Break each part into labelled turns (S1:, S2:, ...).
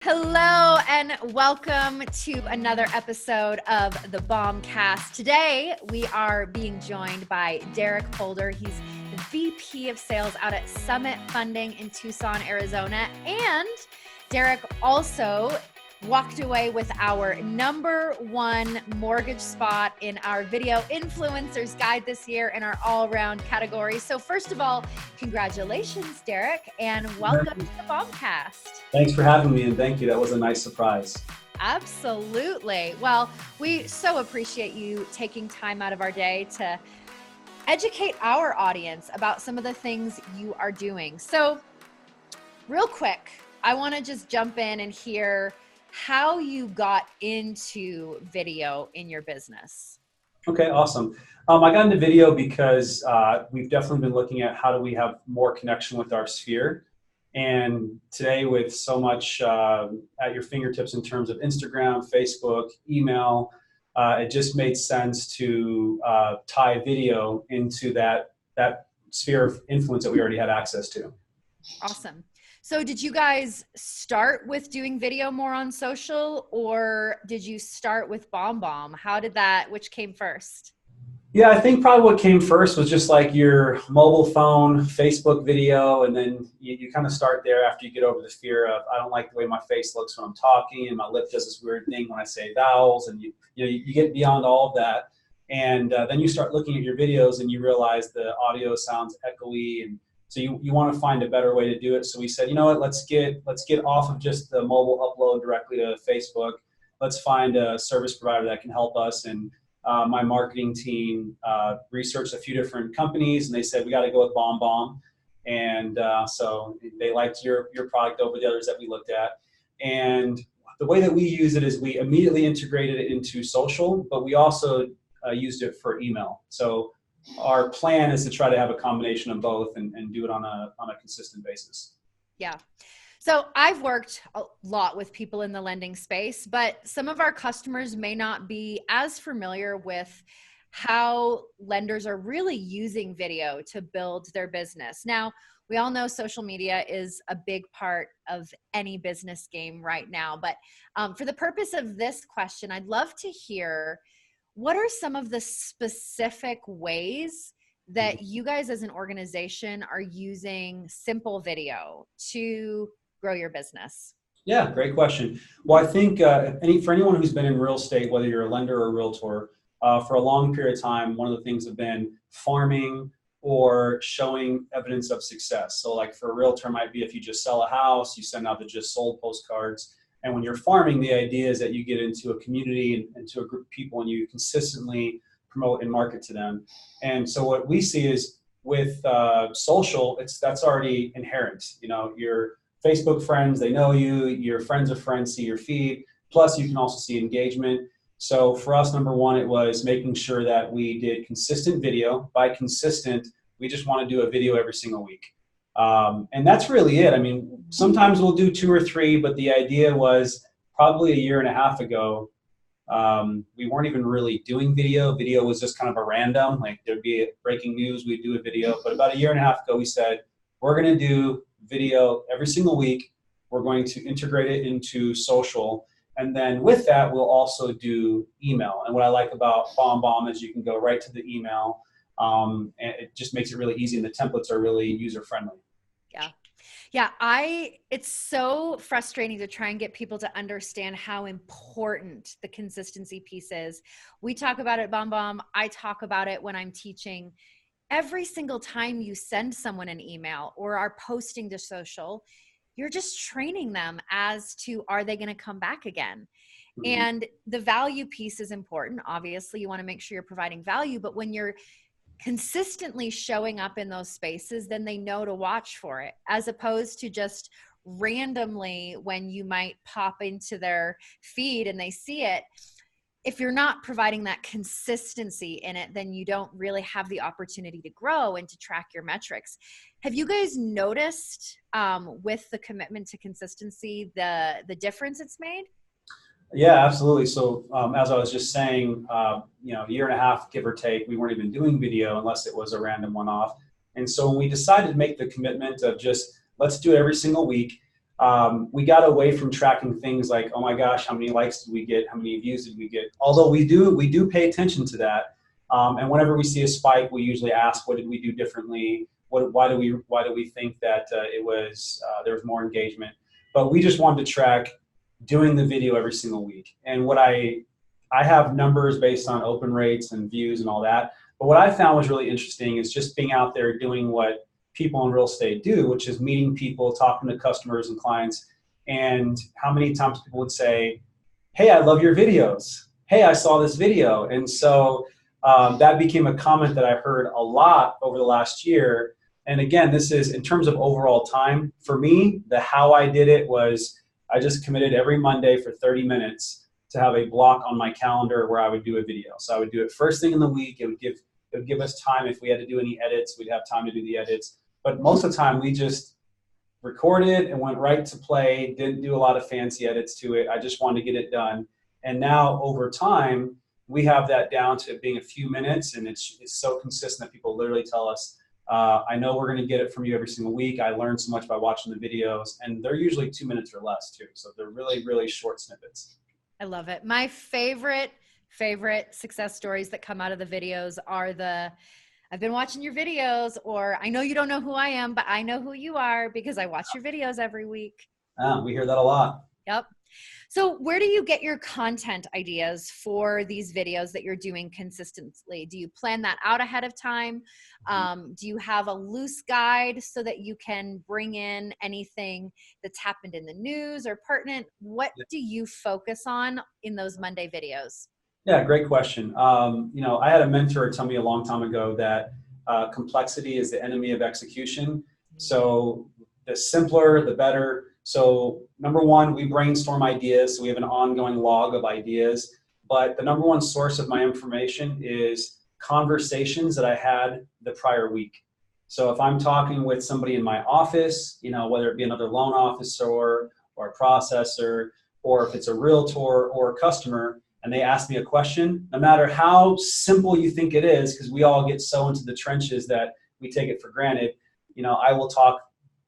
S1: Hello and welcome to another episode of the Bombcast. Today we are being joined by Derrick Polder. He's the VP of Sales out at Summit Funding in Tucson, Arizona. And Derrick also walked away with our #1 mortgage spot in our Video Influencers Guide this year in our all-around category. So first of all, congratulations, Derrick, and welcome to the Bombcast.
S2: Thanks for having me, and thank you. That was a nice surprise.
S1: Absolutely. Well, we so appreciate you taking time out of our day to educate our audience about some of the things you are doing. So real quick, I want to just jump in and hear how you got into video in your business.
S2: Okay, awesome. I got into video because we've definitely been looking at how do we have more connection with our sphere. And today with so much at your fingertips in terms of Instagram, Facebook, email, it just made sense to tie video into that sphere of influence that we already had access to.
S1: Awesome. So did you guys start with doing video more on social, or did you start with BombBomb? Which came first?
S2: Yeah, I think probably what came first was just like your mobile phone, Facebook video, and then you kind of start there after you get over the fear of, I don't like the way my face looks when I'm talking, and my lip does this weird thing when I say vowels, and you get beyond all of that. And then you start looking at your videos and you realize the audio sounds echoey, and so you want to find a better way to do it. So we said, you know what, let's get off of just the mobile upload directly to Facebook. Let's find a service provider that can help us. And my marketing team researched a few different companies, and they said, we got to go with BombBomb. And so they liked your product over the others that we looked at. And the way that we use it is we immediately integrated it into social, but we also used it for email. So our plan is to try to have a combination of both and do it on a consistent basis.
S1: Yeah. So I've worked a lot with people in the lending space, but some of our customers may not be as familiar with how lenders are really using video to build their business. Now, we all know social media is a big part of any business game right now, but for the purpose of this question, I'd love to hear, what are some of the specific ways that you guys as an organization are using simple video to grow your business?
S2: Yeah, great question. Well, I think for anyone who's been in real estate, whether you're a lender or a realtor, for a long period of time, one of the things have been farming or showing evidence of success. So like for a realtor, it might be if you just sell a house, you send out the just sold postcards. And when you're farming, the idea is that you get into a community and into a group of people and you consistently promote and market to them. And so what we see is with social, that's already inherent. You know, your Facebook friends, they know you, your friends of friends see your feed, plus you can also see engagement. So for us, #1, it was making sure that we did consistent video. By consistent, we just want to do a video every single week. And that's really it. I mean, sometimes we'll do 2 or 3, but the idea was probably a year and a half ago, we weren't even really doing video. Video was just kind of a random, like there'd be breaking news, we'd do a video. But about a year and a half ago, we said, we're going to do video every single week. We're going to integrate it into social. And then with that, we'll also do email. And what I like about BombBomb is you can go right to the email. And it just makes it really easy, and the templates are really user-friendly.
S1: Yeah, it's so frustrating to try and get people to understand how important the consistency piece is. We talk about it at BombBomb. I talk about it when I'm teaching. Every single time you send someone an email or are posting to social, you're just training them as to, are they going to come back again? Mm-hmm. And the value piece is important. Obviously, you want to make sure you're providing value, but when you're consistently showing up in those spaces, then they know to watch for it, as opposed to just randomly when you might pop into their feed and they see it. If you're not providing that consistency in it, then you don't really have the opportunity to grow and to track your metrics. Have you guys noticed with the commitment to consistency, the difference it's made?
S2: Yeah, absolutely. So as I was just saying, a year and a half, give or take, we weren't even doing video unless it was a random one-off. And so when we decided to make the commitment of just, let's do it every single week, we got away from tracking things like, oh my gosh, how many likes did we get? How many views did we get? Although we do pay attention to that. And whenever we see a spike, we usually ask, what did we do differently? Why do we think that there was more engagement? But we just wanted to track doing the video every single week. And what I have numbers based on open rates and views and all that. But what I found was really interesting is just being out there doing what people in real estate do, which is meeting people, talking to customers and clients, and how many times people would say, hey, I love your videos. Hey, I saw this video. And so that became a comment that I heard a lot over the last year. And again, this is in terms of overall time. For me, the how I did it was I just committed every Monday for 30 minutes to have a block on my calendar where I would do a video. So I would do it first thing in the week. It would give us time. If we had to do any edits, we'd have time to do the edits. But most of the time, we just recorded and went right to play, didn't do a lot of fancy edits to it. I just wanted to get it done. And now over time, we have that down to being a few minutes, and it's so consistent that people literally tell us, I know we're going to get it from you every single week. I learned so much by watching the videos, and they're usually 2 minutes or less too. So they're really, really short snippets.
S1: I love it. My favorite success stories that come out of the videos are I've been watching your videos, or I know you don't know who I am, but I know who you are because I watch your videos every week.
S2: We hear that a lot.
S1: Yep. So where do you get your content ideas for these videos that you're doing consistently? Do you plan that out ahead of time? Do you have a loose guide so that you can bring in anything that's happened in the news or pertinent? What do you focus on in those Monday videos?
S2: Yeah, great question. I had a mentor tell me a long time ago that complexity is the enemy of execution. So the simpler, the better. So number one, we brainstorm ideas. So we have an ongoing log of ideas. But the number one source of my information is conversations that I had the prior week. So if I'm talking with somebody in my office, whether it be another loan officer or a processor, or if it's a realtor or a customer, and they ask me a question, no matter how simple you think it is, because we all get so into the trenches that we take it for granted, I will talk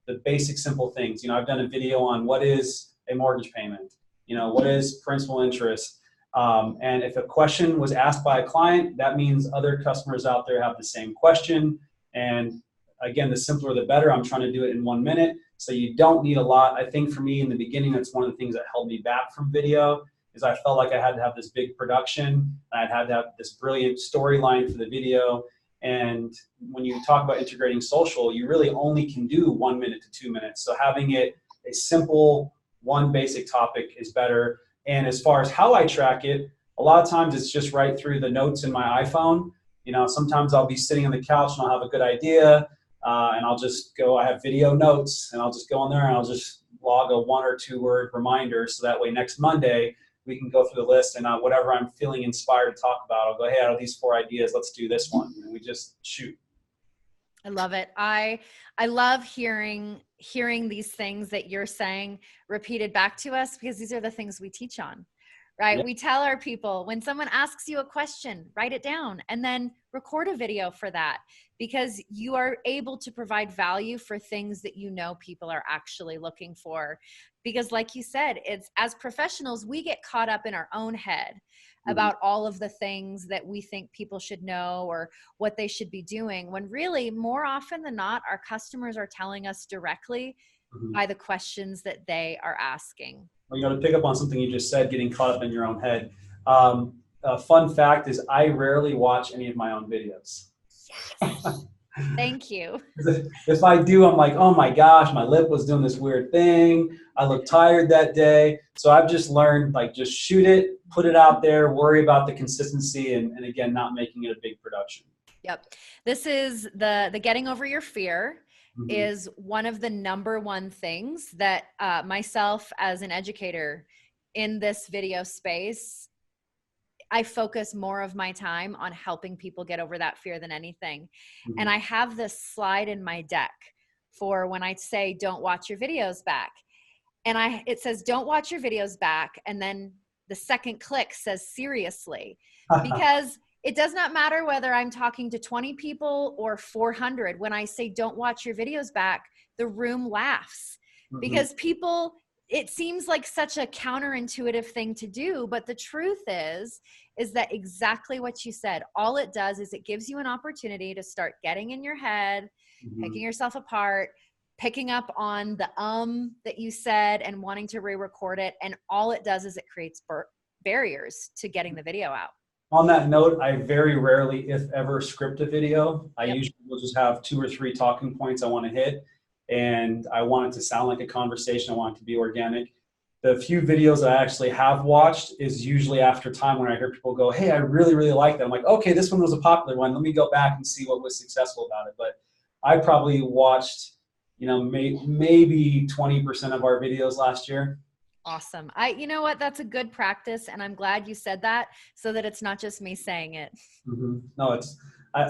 S2: the basic simple things. I've done a video on what is a mortgage payment, what is principal interest. And if a question was asked by a client, that means other customers out there have the same question. And again, the simpler, the better. I'm trying to do it in 1 minute. So you don't need a lot. I think for me in the beginning, that's one of the things that held me back from video, is I felt like I had to have this big production. I'd had to have this brilliant storyline for the video. And when you talk about integrating social, you really only can do 1 minute to 2 minutes. So having it a simple, one basic topic is better. And as far as how I track it, a lot of times it's just right through the notes in my iPhone. Sometimes I'll be sitting on the couch and I'll have a good idea, and I'll just go, I have video notes, and I'll just go in there and I'll just log a 1 or 2 word reminder. So that way next Monday, we can go through the list, and whatever I'm feeling inspired to talk about, I'll go, hey, out of these 4 ideas, let's do this one. And we just shoot.
S1: I love it. I love hearing these things that you're saying repeated back to us, because these are the things we teach on, right? Yep. We tell our people, when someone asks you a question, write it down and then record a video for that, because you are able to provide value for things that people are actually looking for. Because like you said, it's, as professionals, we get caught up in our own head about all of the things that we think people should know or what they should be doing, when really, more often than not, our customers are telling us directly by the questions that they are asking.
S2: Well, to pick up on something you just said, getting caught up in your own head. A fun fact is I rarely watch any of my own videos.
S1: Yes. Thank you.
S2: If I do, I'm like, oh my gosh, my lip was doing this weird thing. I looked tired that day. So I've just learned, just shoot it, put it out there, worry about the consistency, and again, not making it a big production.
S1: Yep. This is the getting over your fear is one of the number one things that myself as an educator in this video space, I focus more of my time on helping people get over that fear than anything. And I have this slide in my deck for when I say, don't watch your videos back. And it says, don't watch your videos back. And then the second click says, seriously, because it does not matter whether I'm talking to 20 people or 400. When I say, don't watch your videos back, the room laughs, because people, it seems like such a counterintuitive thing to do, but the truth is that exactly what you said. All it does is it gives you an opportunity to start getting in your head, picking yourself apart, picking up on the that you said and wanting to re-record it. And all it does is it creates barriers to getting the video out.
S2: On that note, I very rarely, if ever, script a video. I usually will just have 2 or 3 talking points I want to hit, and I want it to sound like a conversation. I want it to be organic. The few videos I actually have watched is usually after time when I hear people go, hey, I really, really like that. I'm like, okay, this one was a popular one. Let me go back and see what was successful about it. But I probably watched, maybe 20% of our videos last year.
S1: Awesome. You know what? That's a good practice. And I'm glad you said that so that it's not just me saying it.
S2: No, I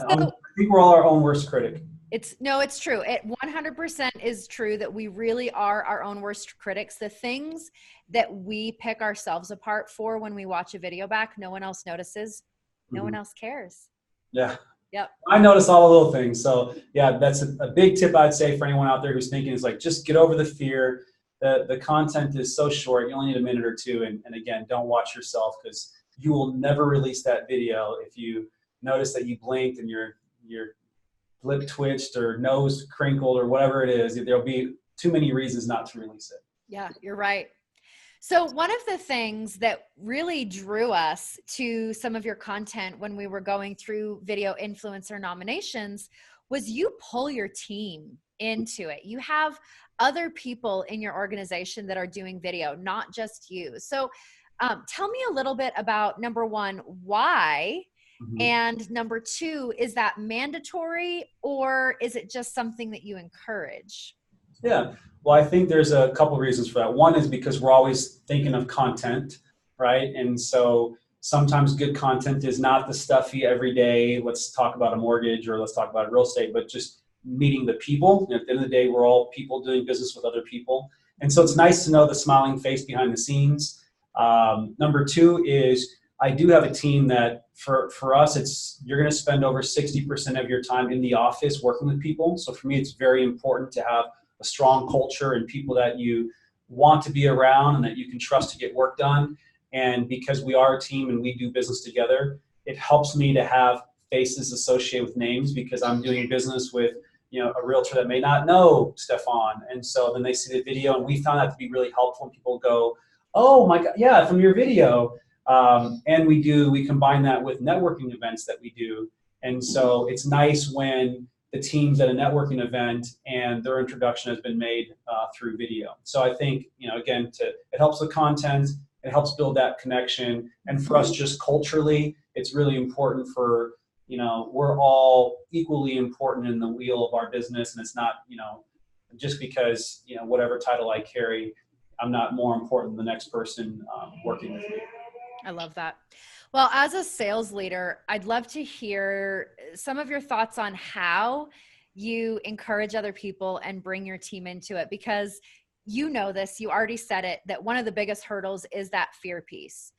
S2: think we're all our own worst critic.
S1: It's true. It 100% is true that we really are our own worst critics. The things that we pick ourselves apart for when we watch a video back, no one else notices. No one else cares.
S2: Yeah.
S1: Yep.
S2: I notice all the little things. So yeah, that's a big tip I'd say for anyone out there who's thinking is like, just get over the fear. The content is so short. You only need a minute or two. And again, don't watch yourself, because you will never release that video if you notice that you blinked and your lip twitched or nose crinkled or whatever it is. There'll be too many reasons not to release it.
S1: Yeah, you're right. So one of the things that really drew us to some of your content when we were going through video influencer nominations was you pull your team into it. You have other people in your organization that are doing video, not just you. So tell me a little bit about, number one, why? And number two, is that mandatory, or is it just something that you encourage?
S2: Yeah, well, I think there's a couple reasons for that. One is because we're always thinking of content, right? And so sometimes good content is not the stuffy everyday, let's talk about a mortgage or let's talk about real estate, but just meeting the people. At the end of the day, we're all people doing business with other people. And so it's nice to know the smiling face behind the scenes. Number two is I do have a team that for us, you're going to spend over 60% of your time in the office working with people. So for me, it's very important to have a strong culture and people that you want to be around and that you can trust to get work done. And because we are a team and we do business together, it helps me to have faces associated with names, because I'm doing business with a realtor that may not know Stefan. And so then they see the video, and we found that to be really helpful when people go, oh my God, yeah, from your video. And we combine that with networking events that we do. And so it's nice when the team's at a networking event and their introduction has been made through video. So I think, again, it helps with content, it helps build that connection. And for us, just culturally, it's really important for, we're all equally important in the wheel of our business. And it's not, just because, whatever title I carry, I'm not more important than the next person working with me.
S1: I love that. Well, as a sales leader, I'd love to hear some of your thoughts on how you encourage other people and bring your team into it, because you know this, you already said it, that one of the biggest hurdles is that fear piece.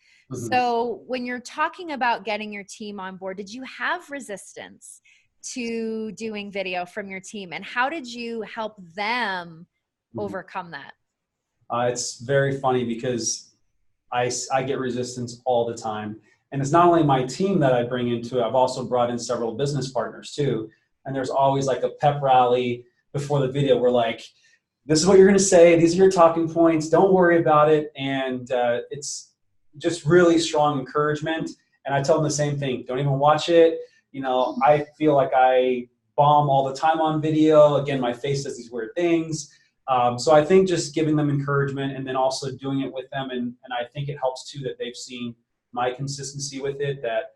S1: So when you're talking about getting your team on board, did you have resistance to doing video from your team, and how did you help them overcome that?
S2: It's very funny because I get resistance all the time. And it's not only my team that I bring into it, I've also brought in several business partners too. And there's always like a pep rally before the video. We're like, this is what you're going to say. These are your talking points. Don't worry about it. And it's just really strong encouragement. And I tell them the same thing. Don't even watch it. I feel like I bomb all the time on video. Again, my face does these weird things. So I think just giving them encouragement and then also doing it with them. And I think it helps too that they've seen my consistency with it, that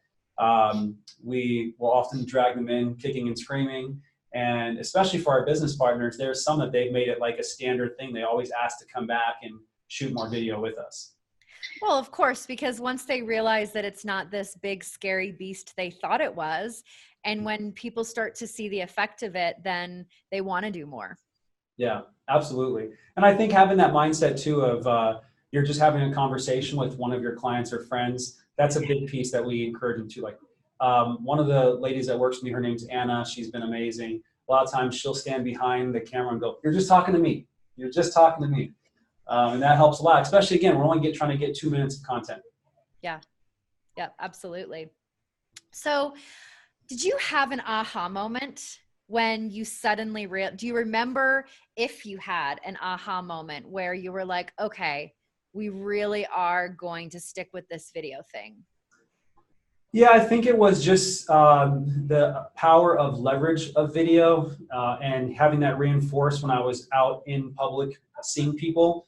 S2: we will often drag them in kicking and screaming. And especially for our business partners, there's some that they've made it like a standard thing. They always ask to come back and shoot more video with us.
S1: Well, of course, because once they realize that it's not this big scary beast they thought it was, and when people start to see the effect of it, then they want to do more.
S2: Yeah, absolutely. And I think having that mindset too of you're just having a conversation with one of your clients or friends, that's a big piece that we encourage them to. Like one of the ladies that works with me, her name's Anna. She's been amazing. A lot of times she'll stand behind the camera and go, you're just talking to me. You're just talking to me. And that helps a lot, especially again, we're only trying to get 2 minutes of content.
S1: Yeah. Yeah, absolutely. So did you have an aha moment when you suddenly do you remember if you had an aha moment where you were like, okay, we really are going to stick with this video thing?
S2: Yeah, I think it was just the power of leverage of video and having that reinforced when I was out in public seeing people.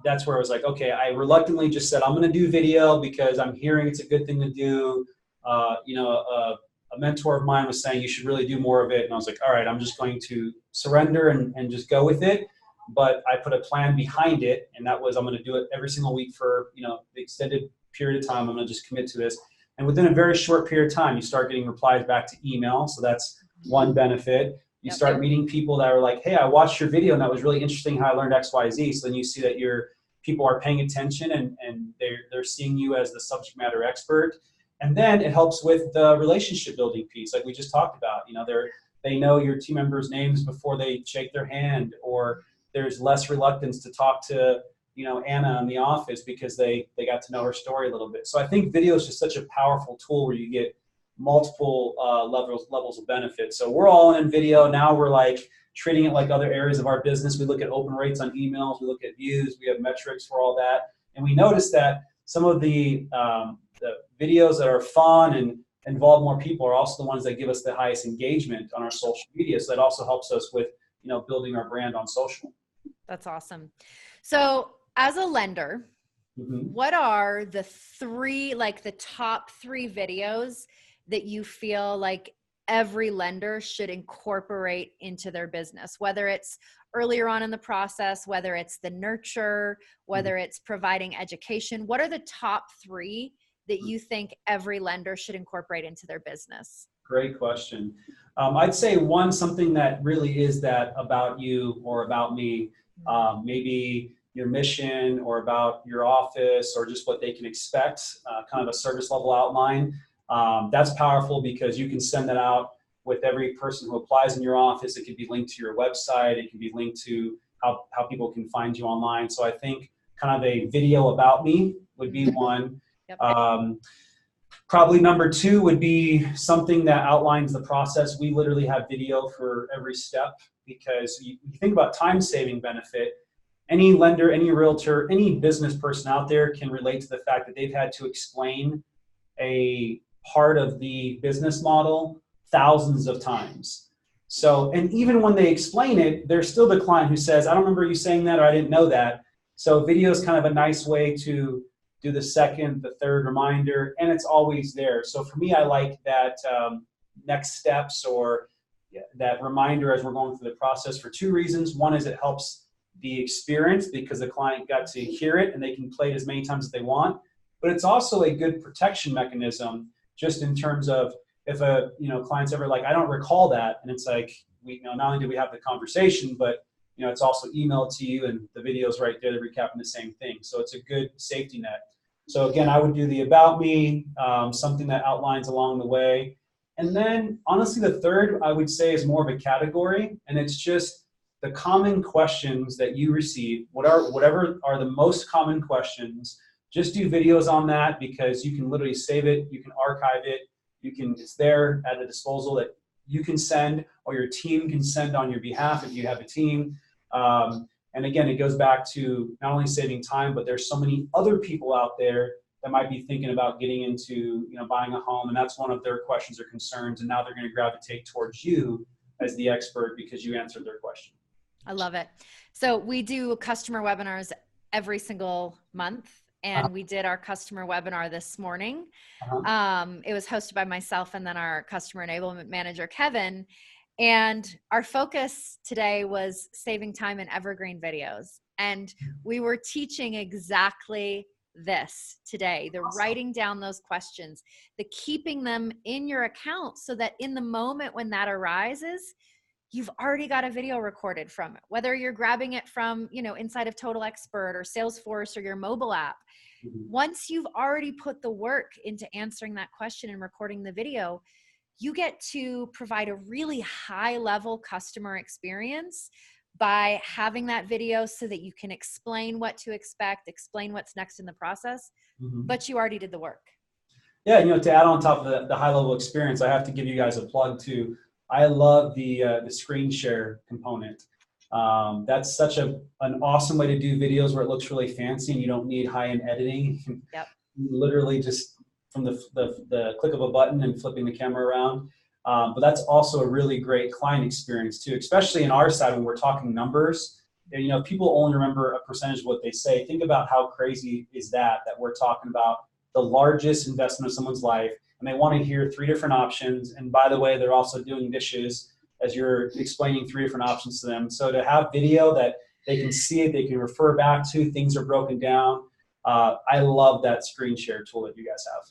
S2: That's where I was like, okay, I reluctantly just said, I'm going to do video because I'm hearing it's a good thing to do. A mentor of mine was saying you should really do more of it. And I was like, all right, I'm just going to surrender and just go with it. But I put a plan behind it, and that was I'm going to do it every single week for the extended period of time. I'm going to just commit to this. And within a very short period of time, you start getting replies back to email. So that's one benefit. You start meeting people that are like, hey, I watched your video and that was really interesting how I learned X, Y, Z. So then you see that your people are paying attention and they're seeing you as the subject matter expert. And then it helps with the relationship building piece, like we just talked about. They know your team members' names before they shake their hand, or there's less reluctance to talk to Anna in the office because they got to know her story a little bit. So I think video is just such a powerful tool where you get multiple levels of benefit. So we're all in video now. We're like treating it like other areas of our business. We look at open rates on emails. We look at views. We have metrics for all that, and we notice that some of the videos that are fun and involve more people are also the ones that give us the highest engagement on our social media. So that also helps us with building our brand on social.
S1: That's awesome. So as a lender, what are the top 3 videos that you feel like every lender should incorporate into their business, whether it's earlier on in the process, whether it's the nurture, whether it's providing education? What are the top 3 that you think every lender should incorporate into their business?
S2: Great question. I'd say something that really is that about you or about me, maybe your mission or about your office or just what they can expect, kind of a service level outline. That's powerful because you can send that out with every person who applies in your office. It can be linked to your website. It can be linked to how people can find you online. So I think kind of a video about me would be one. Probably number 2 would be something that outlines the process. We literally have video for every step because you think about time saving benefit. Any lender, any realtor, any business person out there can relate to the fact that they've had to explain a part of the business model thousands of times. So, and even when they explain it, there's still the client who says, I don't remember you saying that, or I didn't know that. So video is kind of a nice way to do the second, the third reminder, and it's always there. So for me, I like that next steps or that reminder as we're going through the process for 2 reasons. One is it helps the experience because the client got to hear it and they can play it as many times as they want. But it's also a good protection mechanism just in terms of if a client's ever like, I don't recall that, and it's like, not only do we have the conversation, but it's also emailed to you and the video's right there, recapping the same thing. So it's a good safety net. So again, I would do the about me, something that outlines along the way. And then honestly, the third I would say is more of a category, and it's just the common questions that you receive. Whatever are the most common questions, just do videos on that because you can literally save it, you can archive it, it's there at a disposal that you can send or your team can send on your behalf if you have a team. And again, it goes back to not only saving time, but there's so many other people out there that might be thinking about getting into buying a home, and that's one of their questions or concerns, and now they're going to gravitate towards you as the expert because you answered their question.
S1: I love it. So we do customer webinars every single month, and we did our customer webinar this morning. It was hosted by myself and then our customer enablement manager, Kevin. And our focus today was saving time in evergreen videos. And we were teaching exactly this today, the writing down those questions, the keeping them in your account so that in the moment when that arises, you've already got a video recorded from it, whether you're grabbing it from, inside of Total Expert or Salesforce or your mobile app. Once you've already put the work into answering that question and recording the video, you get to provide a really high level customer experience by having that video so that you can explain what to expect, explain what's next in the process, but you already did the work.
S2: Yeah, to add on top of the high level experience, I have to give you guys a plug too. I love the screen share component. That's such an awesome way to do videos where it looks really fancy and you don't need high-end editing. You can literally just from the click of a button and flipping the camera around. But that's also a really great client experience too, especially in our side when we're talking numbers. People only remember a percentage of what they say. Think about how crazy is that we're talking about the largest investment of someone's life, and they want to hear 3 different options. And by the way, they're also doing dishes as you're explaining 3 different options to them. So to have video that they can see it, they can refer back to, things are broken down. I love that screen share tool that you guys have.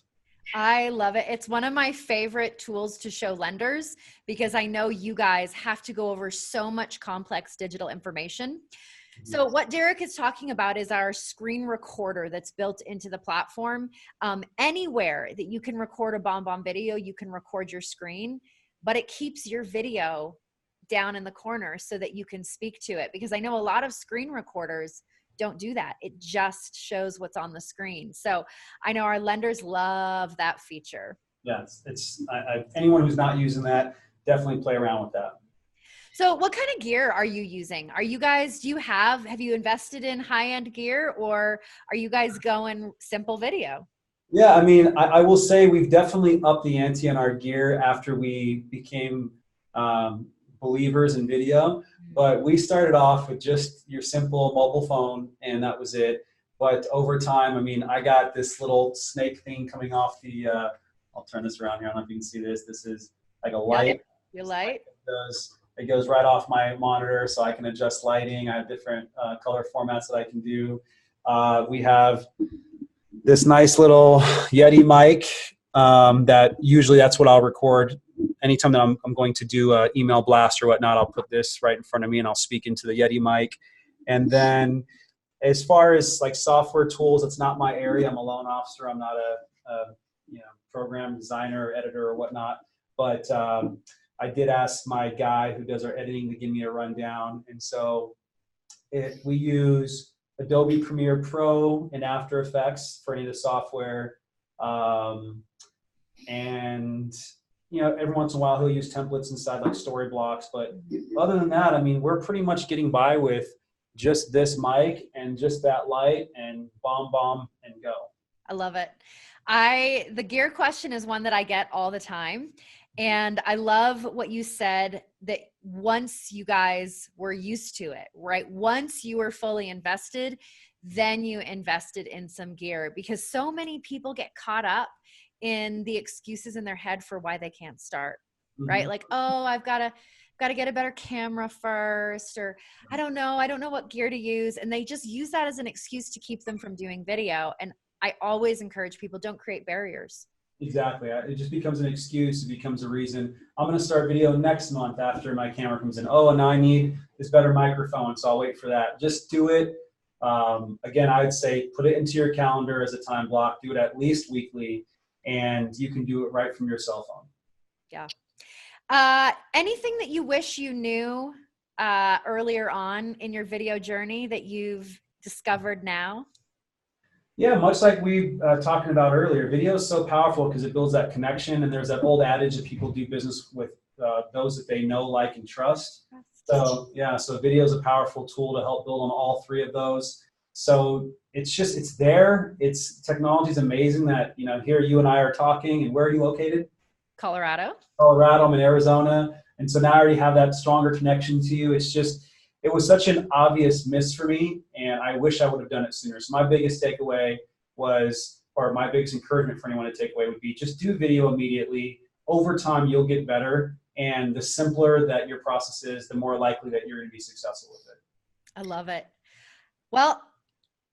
S1: I love it. It's one of my favorite tools to show lenders because I know you guys have to go over so much complex digital information. So what Derrick is talking about is our screen recorder that's built into the platform. Anywhere that you can record a BombBomb video, you can record your screen, but it keeps your video down in the corner so that you can speak to it. Because I know a lot of screen recorders don't do that. It just shows what's on the screen. So I know our lenders love that feature.
S2: Yeah, anyone who's not using that, definitely play around with that.
S1: So what kind of gear are you using? Are you guys, have you invested in high-end gear, or are you guys going simple video?
S2: Yeah, I mean, I will say we've definitely upped the ante on our gear after we became believers in video. But we started off with just your simple mobile phone, and that was it. But over time, I mean, I got this little snake thing coming off the, I'll turn this around here. I don't know if you can see this. This is like a light.
S1: Your light?
S2: It goes right off my monitor, so I can adjust lighting. I have different color formats that I can do. We have this nice little Yeti mic that usually that's what I'll record. Anytime that I'm going to do an email blast or whatnot, I'll put this right in front of me and I'll speak into the Yeti mic. And then as far as like software tools, it's not my area. I'm a loan officer. I'm not a program designer or editor or whatnot. But I did ask my guy who does our editing to give me a rundown. And so we use Adobe Premiere Pro and After Effects for any of the software. And every once in a while he'll use templates inside like story blocks. But other than that, I mean, we're pretty much getting by with just this mic and just that light and BombBomb and go.
S1: I love it. The gear question is one that I get all the time. And I love what you said, that once you guys were used to it, right? Once you were fully invested, then you invested in some gear, because so many people get caught up in the excuses in their head for why they can't start, right? Like, oh, I've got to get a better camera first, or I don't know what gear to use. And they just use that as an excuse to keep them from doing video. And I always encourage people, don't create barriers.
S2: Exactly. It just becomes an excuse. It becomes a reason. I'm going to start video next month after my camera comes in. Oh, and now I need this better microphone, so I'll wait for that. Just do it. Again, I would say put it into your calendar as a time block. Do it at least weekly, and you can do it right from your cell phone.
S1: Yeah. Anything that you wish you knew earlier on in your video journey that you've discovered now?
S2: Yeah, much like we talking about earlier, video is so powerful because it builds that connection, and there's that old adage that people do business with those that they know, like, and trust. So yeah, so video is a powerful tool to help build on all 3 of those. So it's there. Technology is amazing that, here you and I are talking, and where are you located?
S1: Colorado.
S2: I'm in Arizona. And so now I already have that stronger connection to you. It was such an obvious miss for me, and I wish I would have done it sooner. So my biggest takeaway or my biggest encouragement for anyone to take away would be just do video immediately. Over time, you'll get better. And the simpler that your process is, the more likely that you're going to be successful with it.
S1: I love it. Well,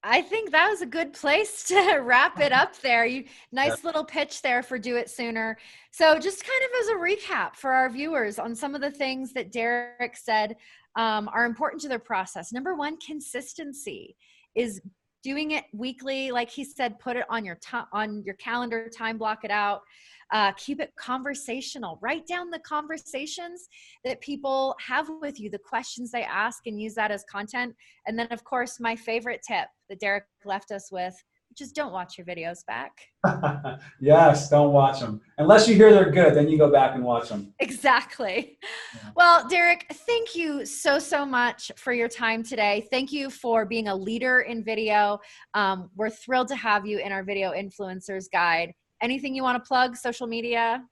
S1: I think that was a good place to wrap it up there. Nice little pitch there for Do It Sooner. So just kind of as a recap for our viewers on some of the things that Derrick said are important to their process. Number 1, consistency is doing it weekly, like he said, put it on your calendar, time block it out. Keep it conversational. Write down the conversations that people have with you, the questions they ask, and use that as content. And then, of course, my favorite tip that Derrick left us with, which is don't watch your videos back.
S2: Yes, don't watch them. Unless you hear they're good, then you go back and watch them.
S1: Exactly.
S2: Yeah.
S1: Well, Derrick, thank you so much for your time today. Thank you for being a leader in video. We're thrilled to have you in our Video Influencers Guide. Anything you want to plug, social media?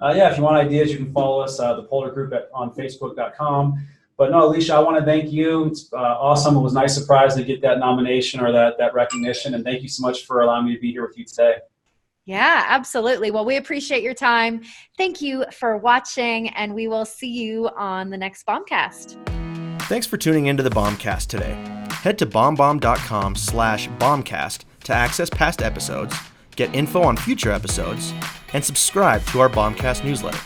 S2: Yeah, if you want ideas, you can follow us, the Polder Group on Facebook.com. But no, Alicia, I want to thank you. It's awesome. It was a nice surprise to get that nomination or that recognition. And thank you so much for allowing me to be here with you today.
S1: Yeah, absolutely. Well, we appreciate your time. Thank you for watching, and we will see you on the next Bombcast.
S3: Thanks for tuning into the Bombcast today. Head to BombBomb.com/Bombcast to access past episodes, get info on future episodes, and subscribe to our Bombcast newsletter.